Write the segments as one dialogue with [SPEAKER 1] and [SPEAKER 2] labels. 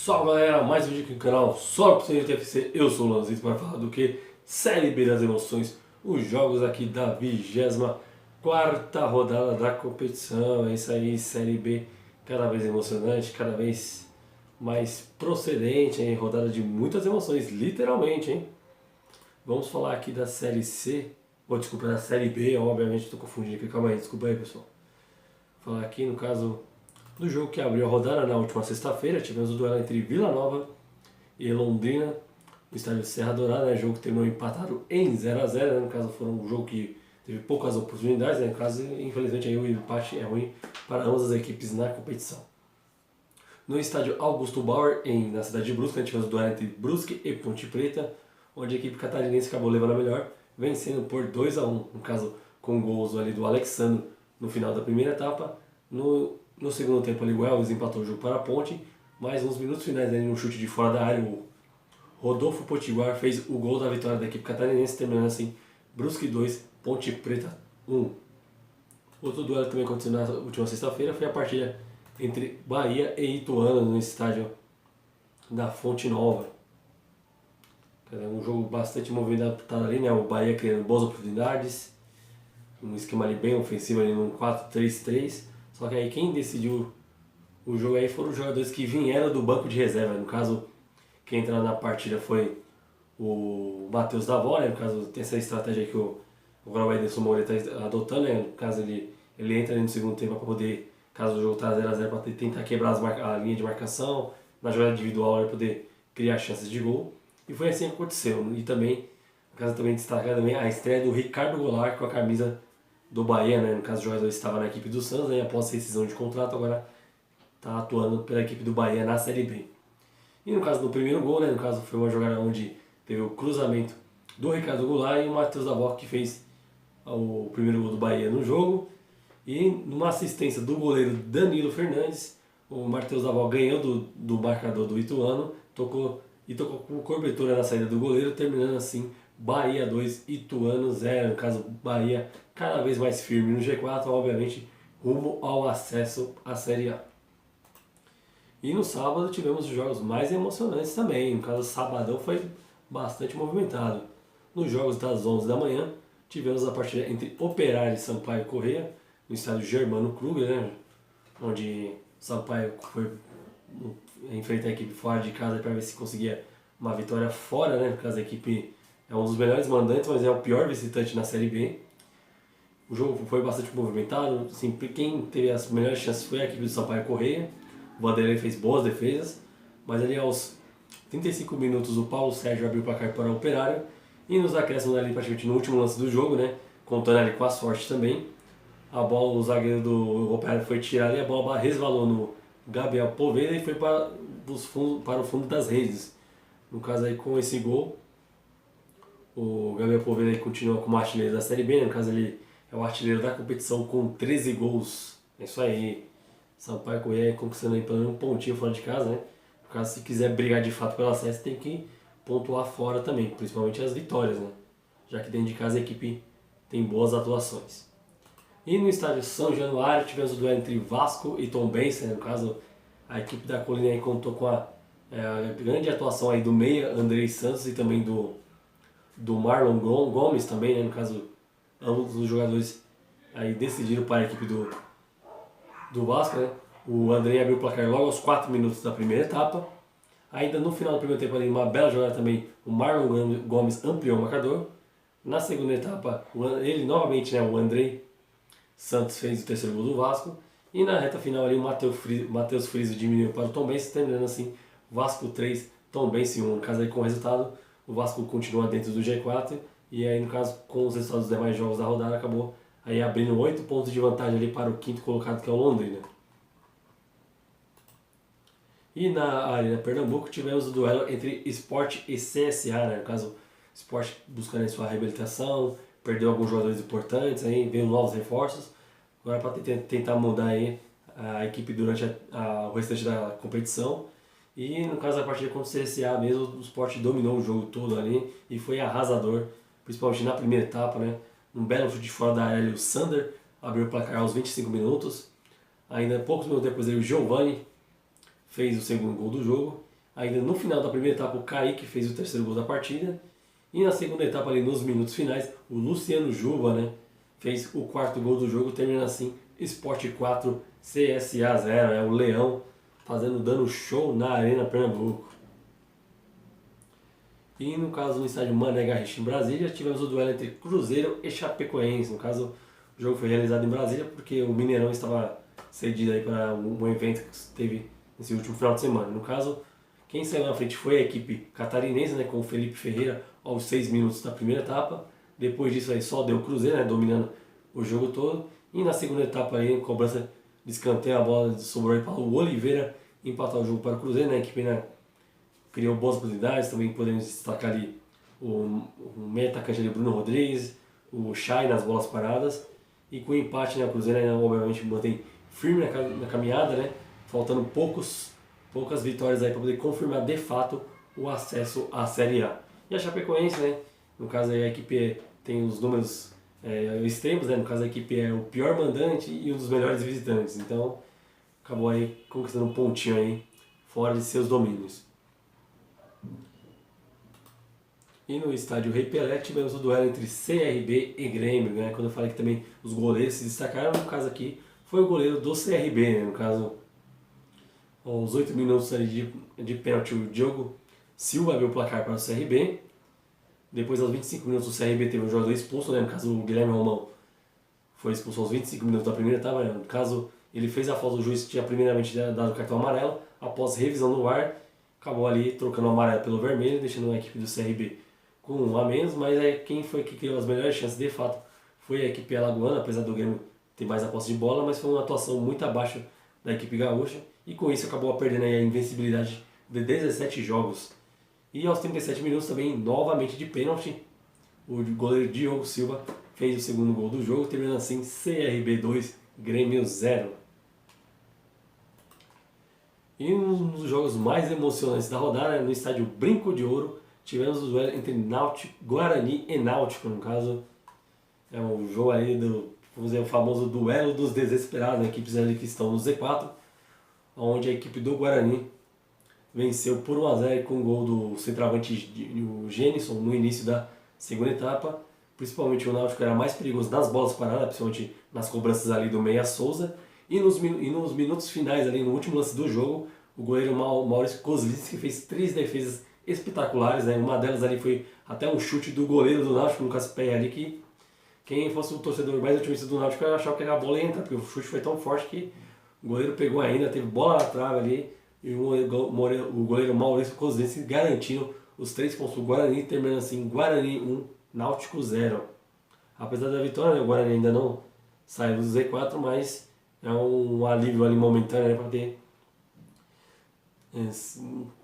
[SPEAKER 1] Salve galera, mais um vídeo aqui no canal só para o TFC. Eu sou o Lanzito para falar do que? Série B das emoções, os jogos aqui da 24ª rodada da competição. É isso aí, Série B cada vez emocionante, cada vez mais procedente, hein? Rodada de muitas emoções, literalmente, hein? Vamos falar aqui da Série C, ou desculpa, da Série B, obviamente estou confundindo aqui, calma aí, desculpa aí pessoal. Vou falar aqui no caso do jogo que abriu a rodada na última sexta-feira. Tivemos o duelo entre Vila Nova e Londrina no estádio Serra Dourada, né? Jogo que terminou empatado em 0x0, né? No caso foi um jogo que teve poucas oportunidades, né? No caso, infelizmente aí o empate é ruim para ambas as equipes na competição. No estádio Augusto Bauer, na cidade de Brusque, tivemos o duelo entre Brusque e Ponte Preta, onde a equipe catarinense acabou levando a melhor, vencendo por 2x1, no caso com gols ali do Alexandre no final da primeira etapa. No segundo tempo ali o Elvis empatou o jogo para a Ponte, mas uns minutos finais ali no chute de fora da área, o Rodolfo Potiguar fez o gol da vitória da equipe catarinense, terminando assim Brusque 2, Ponte Preta 1. Outro duelo que também aconteceu na última sexta-feira foi a partida entre Bahia e Ituano no estádio da Fonte Nova. Um jogo bastante movimentado ali, né? O Bahia criando boas oportunidades, um esquema ali bem ofensivo ali num 4-3-3. Só que aí quem decidiu o jogo aí foram os jogadores que vieram do banco de reserva. No caso, quem entrou na partida foi o Matheus Davó, né? No caso, tem essa estratégia aí que o Ederson Moreira está adotando, né? No caso, ele entra ali no segundo tempo para poder, caso o jogo está 0x0, para tentar quebrar a linha de marcação, na jogada individual, para poder criar chances de gol. E foi assim que aconteceu. E também, no caso, também destacar também a estreia do Ricardo Goulart com a camisa do Bahia, né? No caso, o jogador estava na equipe do Santos, né? Após rescisão de contrato, agora está atuando pela equipe do Bahia na Série B. E no caso do primeiro gol, né? No caso foi uma jogada onde teve o cruzamento do Ricardo Goulart e o Matheus Davó que fez o primeiro gol do Bahia no jogo. E numa assistência do goleiro Danilo Fernandes, o Matheus Davó ganhou do marcador do Ituano, tocou com cobertura na saída do goleiro, terminando assim Bahia 2, Ituano 0. No caso, Bahia cada vez mais firme no G4, obviamente rumo ao acesso à Série A. E no sábado tivemos os jogos mais emocionantes também. No caso, sabadão foi bastante movimentado. Nos jogos das 11 da manhã, tivemos a partida entre Operário e Sampaio Corrêa, no estádio Germano Kruger, né? Onde Sampaio foi enfrentar a equipe fora de casa para ver se conseguia uma vitória fora, né? No caso, a equipe é um dos melhores mandantes, mas é o pior visitante na Série B. O jogo foi bastante movimentado. Assim, quem teve as melhores chances foi a equipe do Sampaio Corrêa. O Vanderlei fez boas defesas, mas ali aos 35 minutos o Paulo Sérgio abriu o placar para o Operário. E nos acréscimos ali praticamente no último lance do jogo, né? Contando ali com a sorte também. A bola, o zagueiro do Operário foi tirado e a bola resvalou no Gabriel Poveda e foi para o fundo das redes. No caso aí com esse gol, o Gabriel Poveda continua como artilheiro da Série B, né? No caso ele é o artilheiro da competição com 13 gols. É isso aí. Sampaio Corrêa conquistando aí pelo menos um pontinho fora de casa, né? No caso, se quiser brigar de fato pela acesso, tem que pontuar fora também, principalmente as vitórias, né? Já que dentro de casa a equipe tem boas atuações. E no estádio São Januário tivemos o duelo entre Vasco e Tombense, né? No caso, a equipe da Colina aí contou com a grande atuação aí do meia Andrei Santos e também do Marlon Gomes também, né? No caso, ambos os jogadores aí decidiram para a equipe do Vasco, né? O Andrei abriu o placar logo aos 4 minutos da primeira etapa. Ainda no final do primeiro tempo, ali, uma bela jogada também, o Marlon Gomes ampliou o marcador. Na segunda etapa, ele novamente, né, o Andrei Santos fez o terceiro gol do Vasco. E na reta final, ali, o Matheus Friso diminuiu para o Tombense, terminando assim Vasco 3, Tombense 1. No caso, aí, com o resultado, o Vasco continua dentro do G4. E aí, no caso, com os resultados dos demais jogos da rodada, acabou aí abrindo 8 pontos de vantagem ali para o quinto colocado, que é o Londrina. E na Arena Pernambuco tivemos o duelo entre Sport e CSA, né? No caso, Sport buscando a sua reabilitação, perdeu alguns jogadores importantes, aí veio novos reforços. Agora para tentar mudar aí a equipe durante o restante da competição. E no caso da partida contra o CSA mesmo, o Sport dominou o jogo todo ali e foi arrasador, principalmente na primeira etapa, né? Um belo chute de fora da área, o Sander abriu o placar aos 25 minutos. Ainda poucos minutos depois, o Giovani fez o segundo gol do jogo. Ainda no final da primeira etapa, o Kaique fez o terceiro gol da partida. E na segunda etapa, ali nos minutos finais, o Luciano Juba, né, fez o quarto gol do jogo, terminando assim, Sport 4, CSA 0. É o Leão dando show na Arena Pernambuco. E no caso, no estádio Mané Garrincha em Brasília, tivemos o duelo entre Cruzeiro e Chapecoense. No caso, o jogo foi realizado em Brasília porque o Mineirão estava cedido aí para um evento que teve nesse último final de semana. No caso, quem saiu na frente foi a equipe catarinense, né, com o Felipe Ferreira aos 6 minutos da primeira etapa. Depois disso aí só deu o Cruzeiro, né, dominando o jogo todo. E na segunda etapa aí, cobrança de escanteio, a bola sobrou aí para o Oliveira empatar o jogo para o Cruzeiro, né, a equipe, né, criou boas oportunidades. Também podemos destacar ali o meio atacante ali, Bruno Rodrigues, o Chay nas bolas paradas. E com o empate, né, o Cruzeiro ainda obviamente mantém firme na caminhada, né, faltando poucas vitórias aí para poder confirmar de fato o acesso à Série A. E a Chapecoense, né, no caso aí a equipe tem os números extremos, né, no caso a equipe é o pior mandante e um dos melhores visitantes, então acabou aí conquistando um pontinho aí fora de seus domínios. E no estádio Rei Pelé tivemos o duelo entre CRB e Grêmio, né? Quando eu falei que também os goleiros se destacaram, no caso aqui foi o goleiro do CRB, né? No caso, aos 8 minutos ali de pênalti, o Diogo Silva abriu o placar para o CRB. Depois, aos 25 minutos, o CRB teve um jogador expulso, né? No caso, o Guilherme Romão foi expulso aos 25 minutos da primeira etapa, né? No caso, ele fez a falta, o juiz tinha primeiramente dado o cartão amarelo. Após revisão no VAR, acabou ali trocando o amarelo pelo vermelho, deixando a equipe do CRB com um a menos, mas quem foi que criou as melhores chances de fato foi a equipe alagoana, apesar do Grêmio ter mais a posse de bola, mas foi uma atuação muito abaixo da equipe gaúcha e com isso acabou perdendo aí a invencibilidade de 17 jogos. E aos 37 minutos também, novamente de pênalti, o goleiro Diogo Silva fez o segundo gol do jogo, terminando assim CRB 2, Grêmio 0. E um dos jogos mais emocionantes da rodada, no estádio Brinco de Ouro, tivemos o duelo entre Guarani e Náutico. No caso, é um jogo aí vamos dizer, o famoso duelo dos desesperados, né? Equipes ali que estão no Z4, onde a equipe do Guarani venceu por 1-0 com o gol do centroavante o Gênison no início da segunda etapa. Principalmente o Náutico era mais perigoso nas bolas paradas, principalmente nas cobranças ali do Meia Souza. E nos minutos finais, ali no último lance do jogo, o goleiro Maurício Kozlinski fez 3 defesas espetaculares, né? Uma delas ali foi até um chute do goleiro do Náutico, Lucas Pé, ali, que quem fosse o torcedor mais otimista do Náutico achava que a bola ia entrar, porque o chute foi tão forte que o goleiro pegou ainda, teve bola na trave ali, e o goleiro Maurício Kozlinski garantindo os 3 pontos do Guarani, terminando assim, Guarani 1, Náutico 0. Apesar da vitória, né, o Guarani ainda não saiu do Z4, mas é um alívio ali momentâneo, né, para ter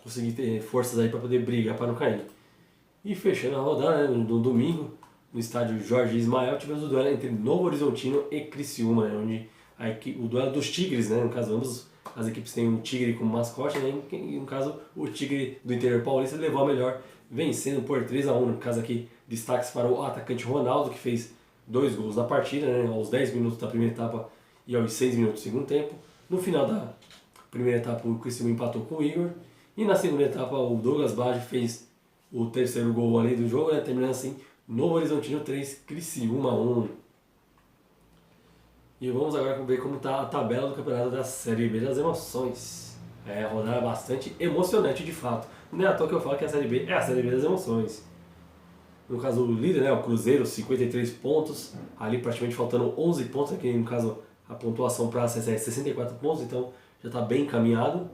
[SPEAKER 1] conseguir ter forças aí para poder brigar para não cair. E fechando a rodada, né, no domingo, no estádio Jorge Ismael, tivemos o duelo entre Novo Horizontino e Criciúma, né, onde o duelo dos Tigres, né, no caso ambas as equipes têm um tigre como mascote, né, e no caso o Tigre do interior paulista levou a melhor, vencendo por 3-1. No caso aqui, destaques para o atacante Ronaldo, que fez 2 gols na partida, né, aos 10 minutos da primeira etapa e aos 6 minutos do segundo tempo. No final da primeira etapa, o Criciúma empatou com o Igor. E na segunda etapa, o Douglas Bage fez o terceiro gol ali do jogo, né, terminando assim, Novo Horizontino 3, Criciúma 1. E vamos agora ver como está a tabela do campeonato da Série B das emoções. É uma rodada bastante emocionante de fato. Não é à toa que eu falo que a Série B é a Série B das emoções. No caso, o líder, né, o Cruzeiro, 53 pontos, ali praticamente faltando 11 pontos, aqui no caso a pontuação para acessar é 64 pontos, então já está bem encaminhado.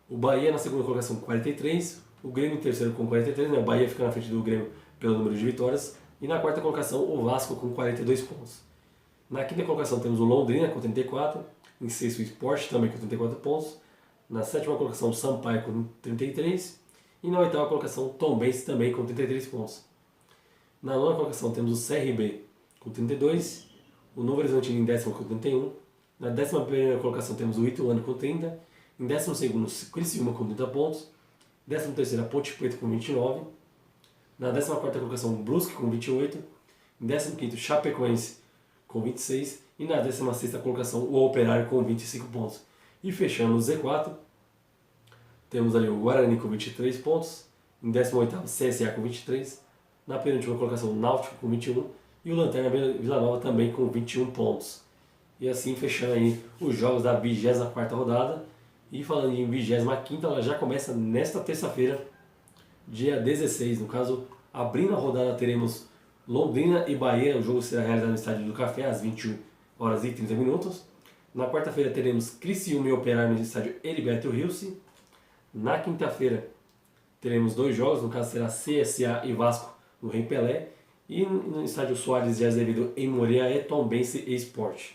[SPEAKER 1] O Bahia na segunda colocação com 43, o Grêmio em terceiro com 43, né? O Bahia fica na frente do Grêmio pelo número de vitórias. E na quarta colocação o Vasco com 42 pontos. Na quinta colocação temos o Londrina com 34, em sexto o Sport também com 34 pontos. Na sétima colocação o Sampaio com 33 e na oitava colocação o Tombense também com 33 pontos. Na nona colocação temos o CRB com 32, o Novo Horizontino em décimo com 31. Na 11ª colocação temos o Ituano com 30, em 12º o Criciúma com 30 pontos, 13º a Ponte Preta com 29, na 14ª colocação o Brusque com 28, em 15º o Chapecoense com 26 e na 16ª colocação o Operário com 25 pontos. E fechando o Z4, temos ali o Guarani com 23 pontos, em 18º CSA com 23, na penúltima colocação o Náutico com 21 e o Lanterna Vila Nova também com 21 pontos. E assim fechando aí os jogos da 24ª rodada. E falando em 25ª, ela já começa nesta terça-feira, dia 16. No caso, abrindo a rodada teremos Londrina e Bahia. O jogo será realizado no Estádio do Café às 21h30. Na quarta-feira teremos Criciúma e Operário no estádio Heriberto Rilse. Na quinta-feira teremos dois jogos, no caso será CSA e Vasco no Rei Pelé. E no estádio Soares de Azevedo em Moreira é Tombense e Sport.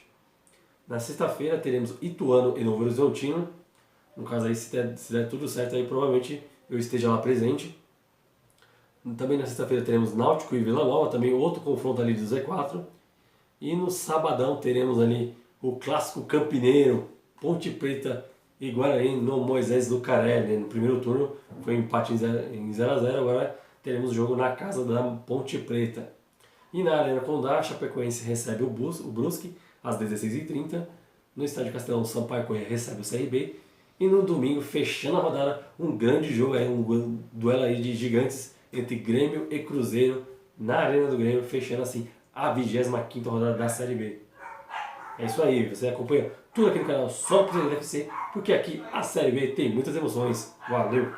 [SPEAKER 1] Na sexta-feira teremos Ituano e Novo Horizontino. No caso aí, se der tudo certo, aí provavelmente eu esteja lá presente. Também na sexta-feira teremos Náutico e Vila Nova, também outro confronto ali do Z4. E no sabadão teremos ali o clássico campineiro, Ponte Preta e Guarani no Moisés do Carelli. No primeiro turno foi um empate em 0x0, agora teremos o jogo na casa da Ponte Preta. E na Arena Condá, a Chapecoense recebe o Brusque às 16h30. No estádio Castelão, Sampaio Corrêa recebe o CRB. E no domingo, fechando a rodada, um grande jogo, um duelo aí de gigantes entre Grêmio e Cruzeiro na Arena do Grêmio, fechando assim a 25ª rodada da Série B. É isso aí, você acompanha tudo aqui no canal só pro FC, porque aqui a Série B tem muitas emoções. Valeu!